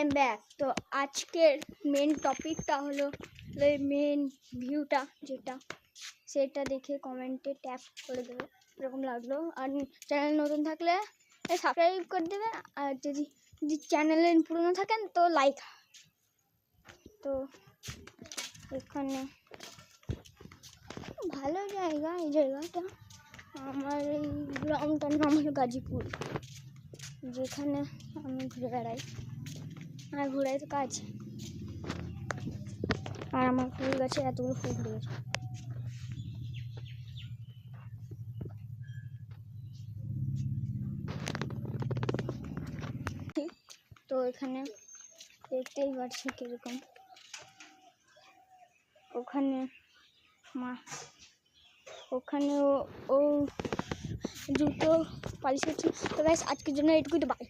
Am back. তো আজকের main টপিকটা হলো মেন ভিউটা যেটা, সেটা দেখে কমেন্টে ট্যাপ করে দেবে এরকম লাগলো। আর চ্যানেল নতুন থাকলে সাবস্ক্রাইব করে দেবে, আর যদি চ্যানেলে পুরনো থাকেন তো লাইক। তো এখানে ভালো জায়গা, এই জায়গাটা আমার, এই গ্রামটার নাম হলো গাজীপুর, যেখানে আমি ঘুরে বেড়াই। আর ঘুরাই তো কাজ, আর আমার ফুল গাছে এতগুলো ফুল ফুটে গেছে। তো এখানে দেখতেই পাচ্ছি কিরকম, ওখানে ও জুতো পালিশ করছে। তো গাইস আজকের জন্য এইটুকুই, তো বাই।